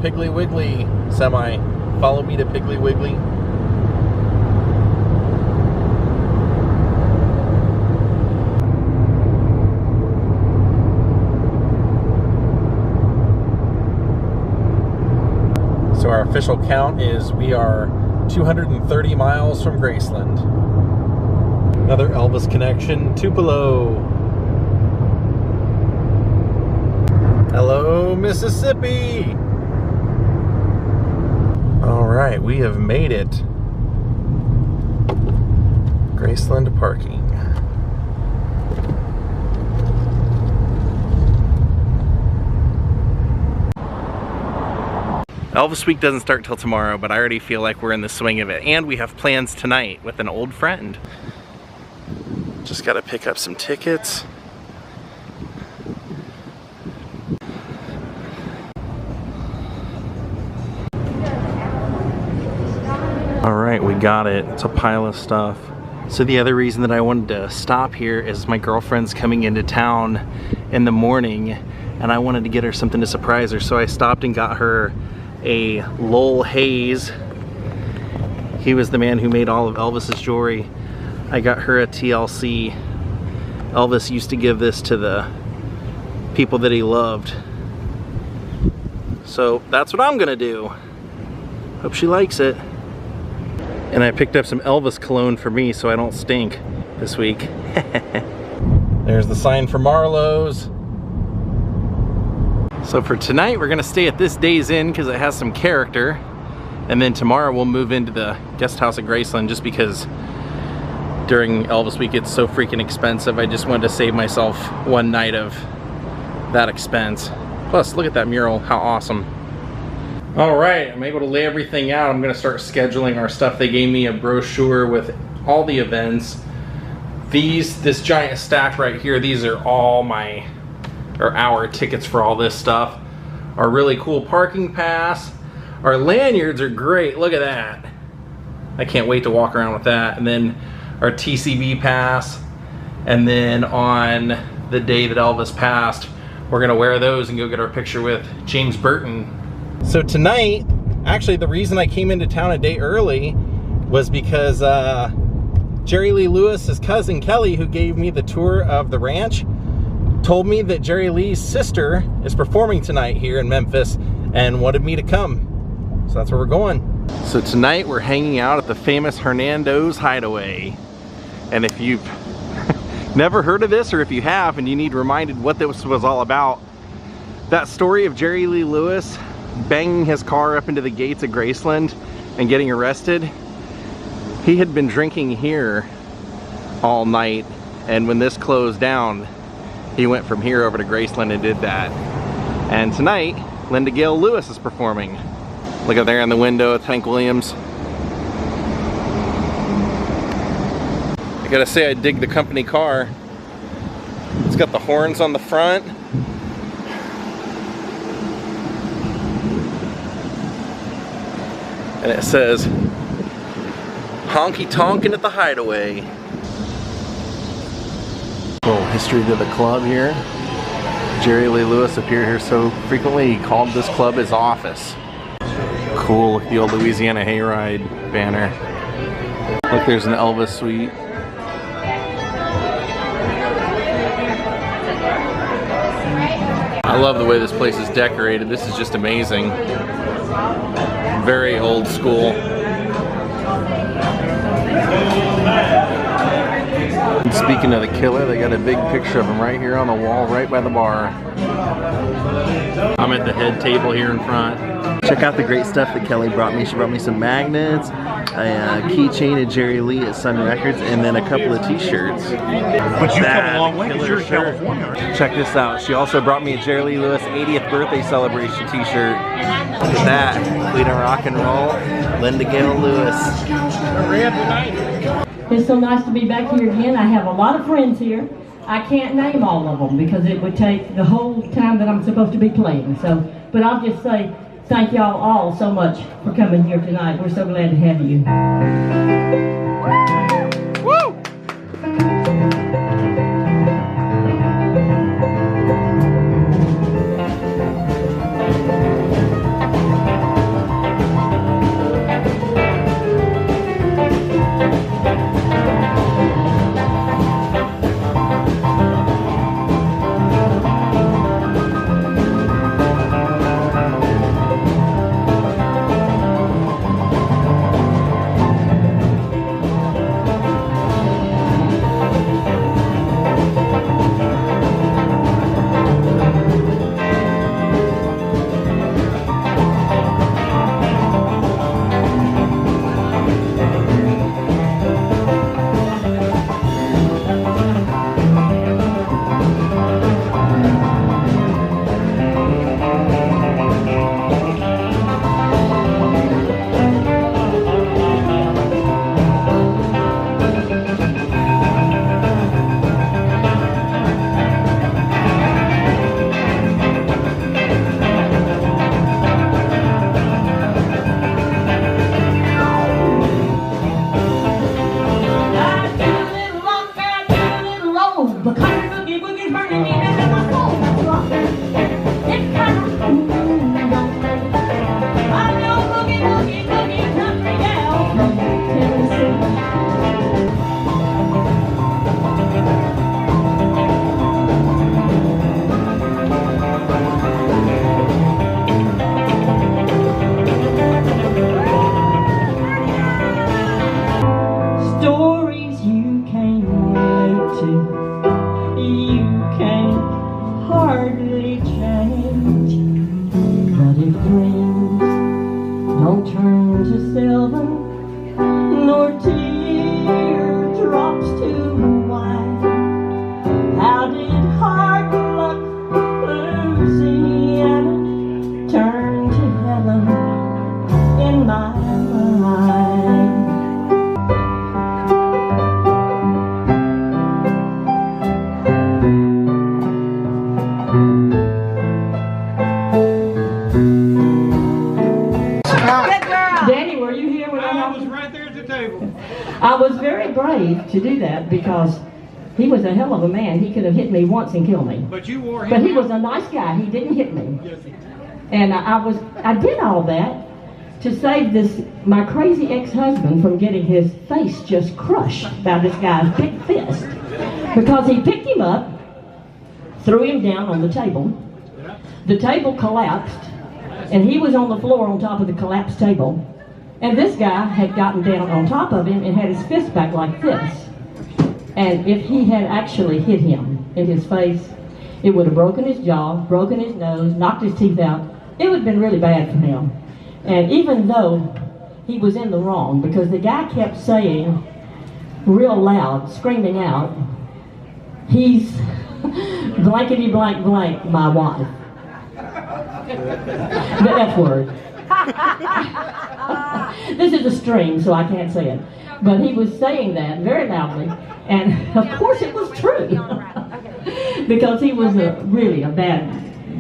Piggly Wiggly semi. Follow me to Piggly Wiggly. So our official count is we are 230 miles from Graceland. Another Elvis connection, Tupelo. Hello, Mississippi. All right, we have made it. Graceland parking. Elvis Week doesn't start till tomorrow, but I already feel like we're in the swing of it. And we have plans tonight with an old friend. Just gotta pick up some tickets. All right, we got it. It's a pile of stuff. So the other reason that I wanted to stop here is my girlfriend's coming into town in the morning, and I wanted to get her something to surprise her. So I stopped and got her a Lowell Hayes. He was the man who made all of Elvis's jewelry. I got her a TLC. Elvis used to give this to the people that he loved. So that's what I'm gonna do. Hope she likes it. And I picked up some Elvis cologne for me so I don't stink this week. There's the sign for Marlowe's. So for tonight, we're gonna stay at this Daze Inn because it has some character. And then tomorrow we'll move into the guest house at Graceland just because during Elvis Week it's so freaking expensive. I just wanted to save myself one night of that expense. Plus, look at that mural, how awesome. All right, I'm able to lay everything out. I'm gonna start scheduling our stuff. They gave me a brochure with all the events. This giant stack right here, these are all our tickets for all this stuff. Our really cool parking pass. Our lanyards are great, look at that. I can't wait to walk around with that. And then our TCB pass. And then on the day that Elvis passed, we're gonna wear those and go get our picture with James Burton. So tonight, actually the reason I came into town a day early was because Jerry Lee Lewis's cousin Kelly, who gave me the tour of the ranch, told me that Jerry Lee's sister is performing tonight here in Memphis and wanted me to come. So that's where we're going. So tonight we're hanging out at the famous Hernando's Hideaway. And if you've never heard of this, or if you have and you need reminded what this was all about, that story of Jerry Lee Lewis banging his car up into the gates of Graceland and getting arrested, he had been drinking here all night, and when this closed down, he went from here over to Graceland and did that. And tonight, Gail Lewis is performing. Look up there in the window with Hank Williams. I gotta say, I dig the company car. It's got the horns on the front. And it says, honky tonkin' at the Hideaway. Little history to the club here. Jerry Lee Lewis appeared here so frequently he called this club his office. Cool, the old Louisiana Hayride banner. Look, there's an Elvis suite. I love the way this place is decorated. This is just amazing. Very old school. And speaking of the killer, they got a big picture of him right here on the wall, right by the bar. I'm at the head table here in front. Check out the great stuff that Kelly brought me. She brought me some magnets, a keychain of Jerry Lee at Sun Records, and then a couple of t-shirts. But you've come a long way because you're in California. Check this out. She also brought me a Jerry Lee Lewis 80th birthday celebration t-shirt. Look at that. Queen of rock and roll, Gail Lewis. It's so nice to be back here again. I have a lot of friends here. I can't name all of them because it would take the whole time that I'm supposed to be playing. So, but I'll just say thank y'all all so much for coming here tonight. We're so glad to have you. Woo! turn to silver, nor teardrops to wine. How did hard luck Louisiana turn to heaven in my mind? Danny, were you here when I was right there at the table. I was very brave to do that because he was a hell of a man. He could have hit me once and killed me. But you wore him. But he was a nice guy. He didn't hit me. Yes. And I did all that to save my crazy ex-husband from getting his face just crushed by this guy's big fist. Because he picked him up, threw him down on the table. The table collapsed, and he was on the floor on top of the collapsed table. And this guy had gotten down on top of him and had his fist back like this. And if he had actually hit him in his face, it would have broken his jaw, broken his nose, knocked his teeth out. It would have been really bad for him. And even though he was in the wrong, because the guy kept saying real loud, screaming out, he's blankety blank blank my wife. The F word. This is a stream, so I can't say it. But he was saying that very loudly, and of course it was true. Because he was really a bad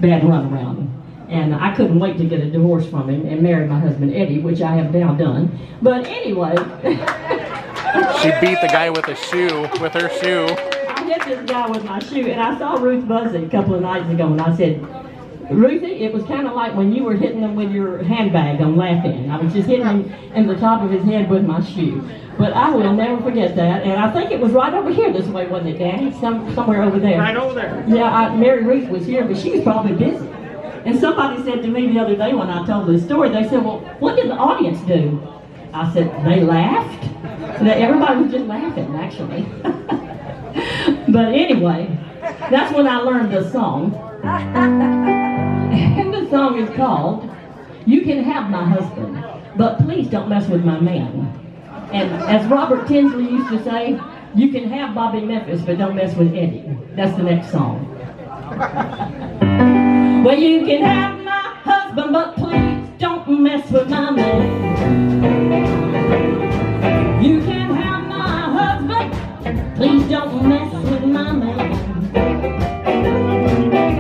runaround. And I couldn't wait to get a divorce from him and marry my husband Eddie, which I have now done. But anyway. She beat the guy with a shoe, with her shoe. I hit this guy with my shoe, and I saw Ruth Buzzy a couple of nights ago, and I said, Ruthie, it was kind of like when you were hitting him with your handbag on Laughing. I was just hitting him in the top of his head with my shoe. But I will never forget that, and I think it was right over here this way, wasn't it, Danny? Somewhere over there. Right over there. Yeah, Mary Ruth was here, but she was probably busy. And somebody said to me the other day when I told this story, they said, well, what did the audience do? I said, they laughed. Everybody was just laughing, actually. But anyway, that's when I learned the song. And the song is called, You Can Have My Husband, But Please Don't Mess With My Man. And as Robert Tinsley used to say, you can have Bobby Memphis, but don't mess with Eddie. That's the next song. Well, you can have my husband, but please don't mess with my man. You can have my husband, please don't mess with my man.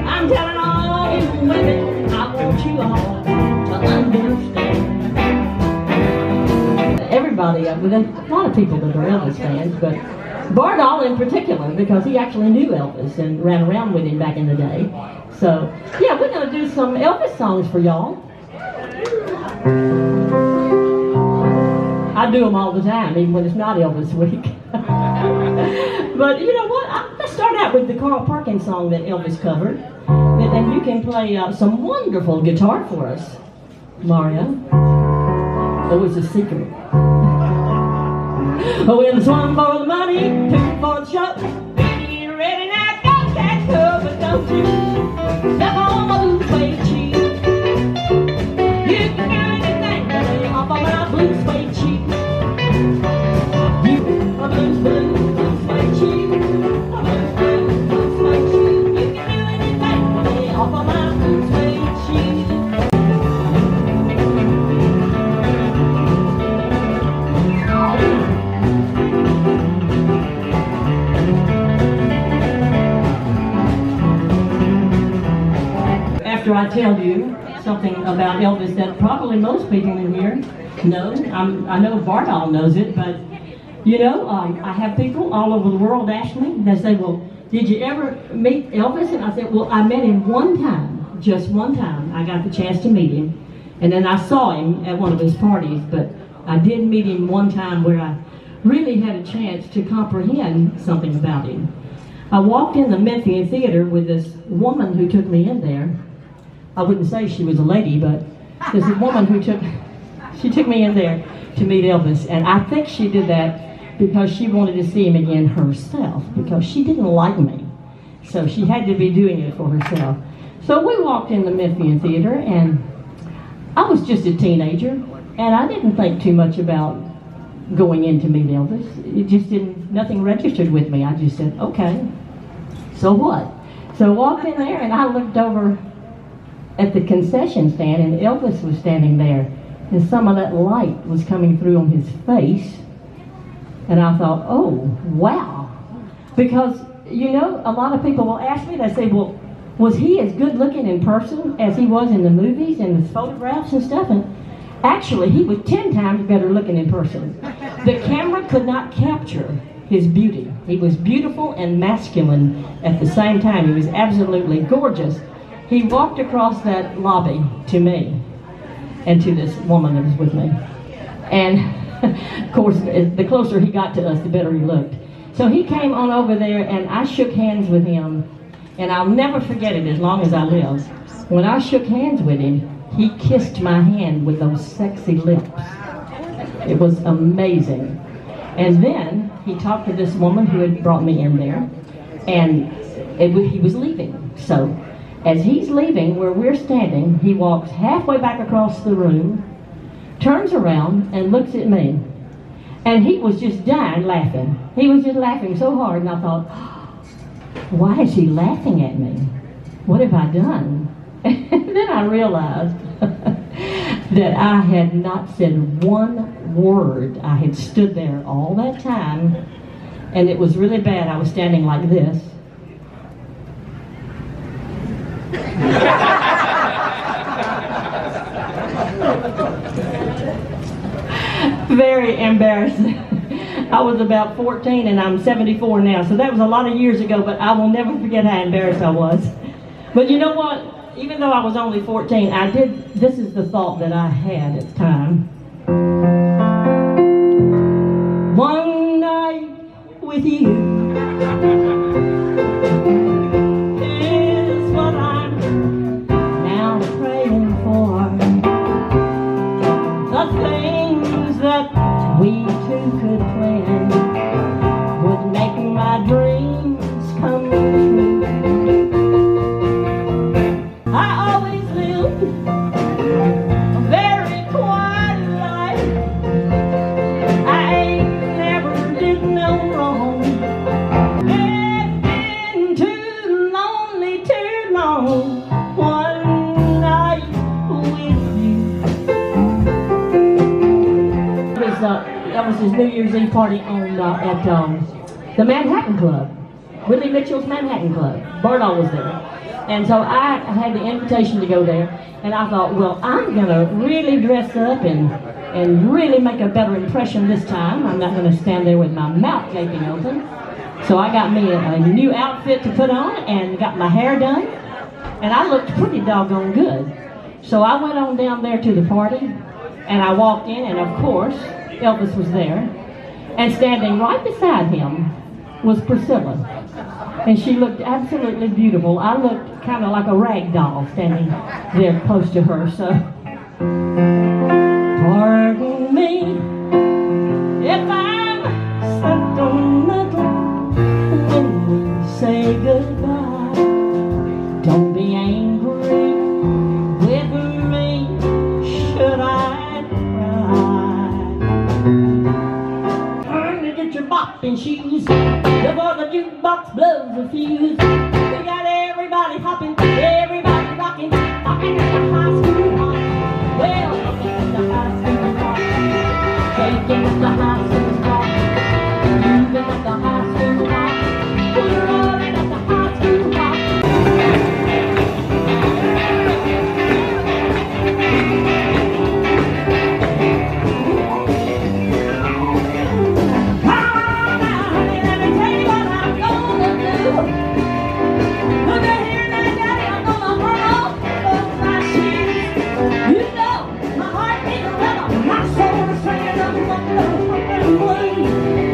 I'm telling all you women, I want you all to understand. Everybody, a lot of people that are Elvis fans, but Bardall in particular, because he actually knew Elvis and ran around with him back in the day. So, yeah, we're going to do some Elvis songs for y'all. I do them all the time, even when it's not Elvis week. But you know what? Let's start out with the Carl Perkins song that Elvis covered. And you can play some wonderful guitar for us, Mario. Oh, it's a secret. Oh, in this one for the money, two for the show. Be ready now, go catch her, but don't you step on my blue suede cheek. You can do anything, baby, off of my blue suede cheek. You, my blue suede cheek. My blue suede cheek. You can do anything, baby, off of my blue suede cheek. After I tell you something about Elvis that probably most people in here know. I know Bardall knows it, but you know, I have people all over the world ask me, they say, well, did you ever meet Elvis? And I said, well, I met him one time, just one time. I got the chance to meet him, and then I saw him at one of his parties, but I did meet him one time where I really had a chance to comprehend something about him. I walked in the Memphis theater with this woman who took me in there. I wouldn't say she was a lady, but there's a woman who took me in there to meet Elvis, and I think she did that because she wanted to see him again herself, because she didn't like me, so she had to be doing it for herself. So we walked in the Memphis theater, and I was just a teenager, and I didn't think too much about going in to meet Elvis. It just didn't, nothing registered with me. I just said, okay, so what? So I walked in there, and I looked over at the concession stand, and Elvis was standing there, and some of that light was coming through on his face, and I thought, oh, wow. Because, you know, a lot of people will ask me, they say, well, was he as good looking in person as he was in the movies and the photographs and stuff? And actually, he was 10 times better looking in person. The camera could not capture his beauty. He was beautiful and masculine at the same time. He was absolutely gorgeous. He walked across that lobby to me and to this woman that was with me. And of course, the closer he got to us, the better he looked. So he came on over there, and I shook hands with him, and I'll never forget it as long as I live. When I shook hands with him, he kissed my hand with those sexy lips. It was amazing. And then he talked to this woman who had brought me in there, and he was leaving. So as he's leaving, where we're standing, he walks halfway back across the room, turns around, and looks at me. And he was just dying laughing. He was just laughing so hard, and I thought, why is he laughing at me? What have I done? And then I realized that I had not said one word. I had stood there all that time, and it was really bad. I was standing like this. Very embarrassing. I was about 14 and I'm 74 now, so that was a lot of years ago, but I will never forget how embarrassed I was. But you know what? Even though I was only 14, this is the thought that I had at the time. One night with you is what I'm now praying for. The things that we two could plan would make my dreams come true. I always lived a very quiet life. I ain't never did no wrong. It's been too lonely, too long. One night with you. That was his New Year's Eve party at the Manhattan Club, Willie Mitchell's Manhattan Club. Bernal was there, and so I had the invitation to go there, and I thought, well, I'm gonna really dress up and really make a better impression this time. I'm not gonna stand there with my mouth gaping open. So I got me a new outfit to put on and got my hair done, and I looked pretty doggone good. So I went on down there to the party, and I walked in, and of course, Elvis was there, and standing right beside him was Priscilla, and she looked absolutely beautiful. I looked kind of like a rag doll standing there close to her. So, pardon me if I'm sentimental when we say goodbye. Don't be angry with me, should I? Bopping shoes before the jukebox blows a fuse. We got everybody hopping, everybody rocking, rocking at the high school rock. Well, rocking at the high school rock, shaking at the high school rock, moving at the high school rock, we're rolling at the high school rock.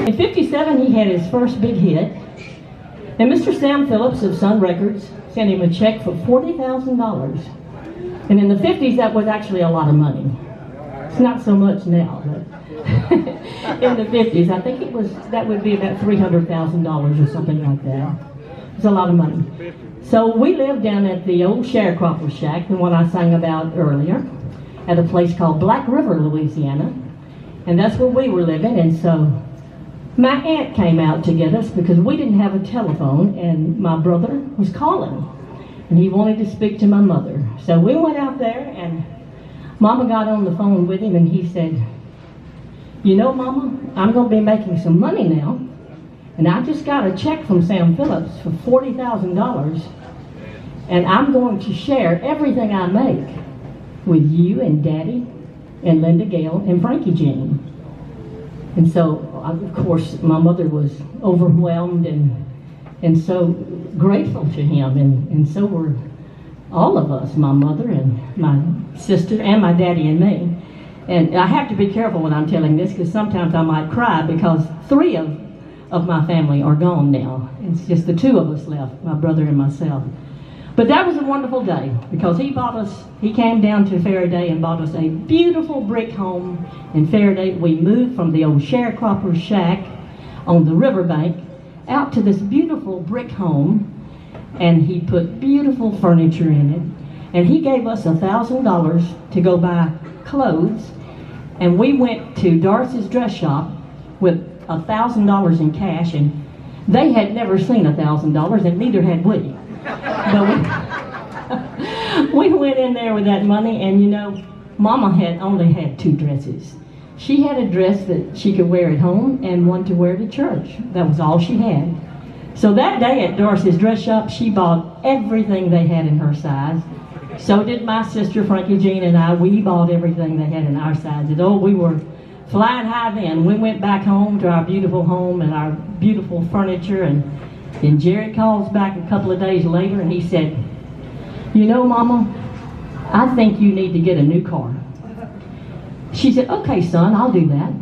In '57, he had his first big hit, and Mr. Sam Phillips of Sun Records sent him a check for $40,000. And in the '50s, that was actually a lot of money. It's not so much now, but in the '50s, I think that would be about $300,000 or something like that. It's a lot of money. So we lived down at the old sharecropper shack, the one I sang about earlier. at a place called Black River, Louisiana. And that's where we were living. And so my aunt came out to get us because we didn't have a telephone, and my brother was calling. And he wanted to speak to my mother. So we went out there, and Mama got on the phone with him, and he said, "You know, Mama, I'm going to be making some money now, and I just got a check from Sam Phillips for $40,000, and I'm going to share everything I make with you and Daddy and Linda Gail and Frankie Jean." And so, of course, my mother was overwhelmed and so grateful to him, and so were all of us, my mother and my sister and my daddy and me. And I have to be careful when I'm telling this, because sometimes I might cry, because 3 of my family are gone now. It's just the 2 of us left, my brother and myself. But that was a wonderful day, because he came down to Faraday and bought us a beautiful brick home in Faraday. We moved from the old sharecropper's shack on the riverbank out to this beautiful brick home, and he put beautiful furniture in it. And he gave us $1,000 to go buy clothes, and we went to Doris's dress shop with $1,000 in cash, and they had never seen $1,000, and neither had we. But we went in there with that money, and you know, Mama had only had 2 dresses. She had a dress that she could wear at home and one to wear to church. That was all she had. So that day at Doris's dress shop, she bought everything they had in her size. So did my sister Frankie Jean and I. We bought everything they had in our sizes. Oh, we were flying high then. We went back home to our beautiful home and our beautiful furniture, and then Jerry calls back a couple of days later and he said, "You know, Mama, I think you need to get a new car." She said, "Okay, son, I'll do that."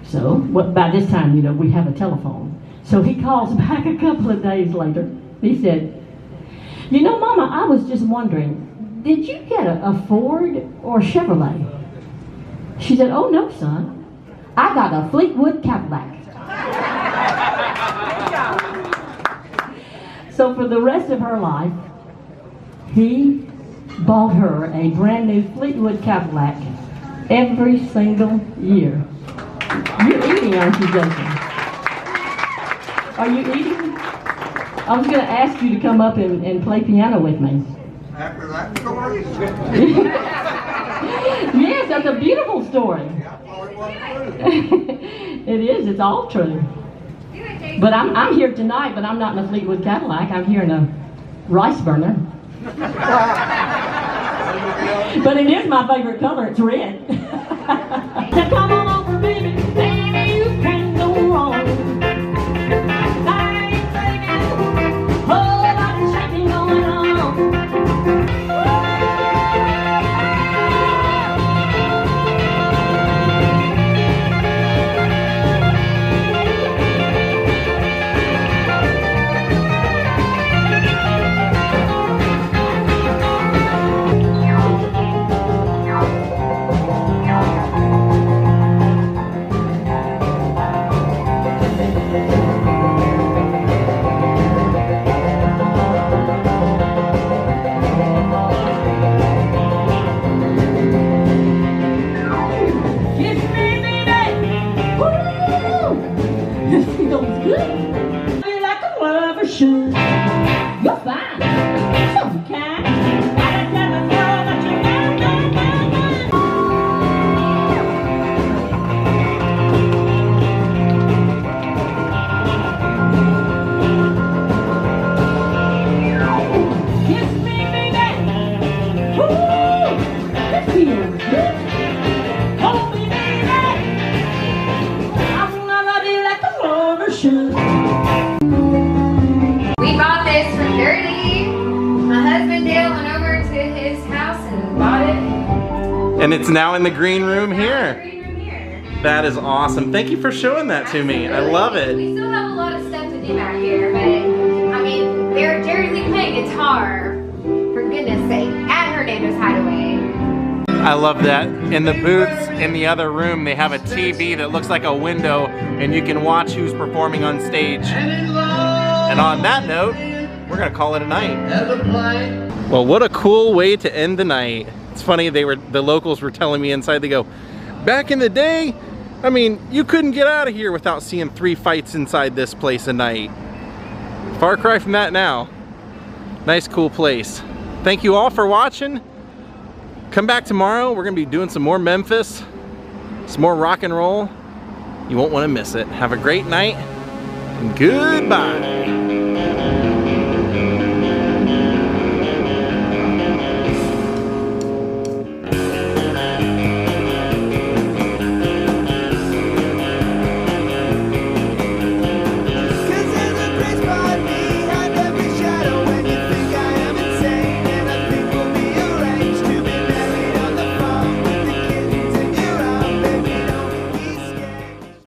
So by this time, you know, we have a telephone. So he calls back a couple of days later. He said, "You know, Mama, I was just wondering, did you get a Ford or a Chevrolet?" She said, "Oh, no, son. I got a Fleetwood Cadillac." So for the rest of her life, he bought her a brand new Fleetwood Cadillac every single year. You're eating, aren't you, Jason? Are you eating? I was going to ask you to come up and play piano with me. After that story? Yes, that's a beautiful story. It is. It's all true. But I'm here tonight, but I'm not in a Fleetwood Cadillac. I'm here in a rice burner. But it is my favorite color. It's red. So come on over, baby. Baby, you can't go wrong. I ain't thinking, whole lot of shaking going on. You're fine. So kind. I done tell the girl that you're mine. Kiss me, baby. Woo! This feels good. Hold me, baby. I'm gonna love you like a lover should. We bought this from Dirty. My husband Dale went over to his house and bought it. And it's now in the green room here. Green room here. That is awesome. Thank you for showing that to me. I love it. We still have a lot of stuff to do out here, but I mean, Jerry Lee playing guitar, for goodness sake, at Hernando's Hideaway. I love that. In the booths in the other room, they have a TV that looks like a window, and you can watch who's performing on stage. And on that note, we're gonna call it a night. Well, what a cool way to end the night. It's funny, the locals were telling me inside, they go, back in the day, I mean, you couldn't get out of here without seeing 3 fights inside this place a night. Far cry from that now. Nice, cool place. Thank you all for watching. Come back tomorrow. We're gonna be doing some more Memphis, some more rock and roll. You won't want to miss it. Have a great night and goodbye.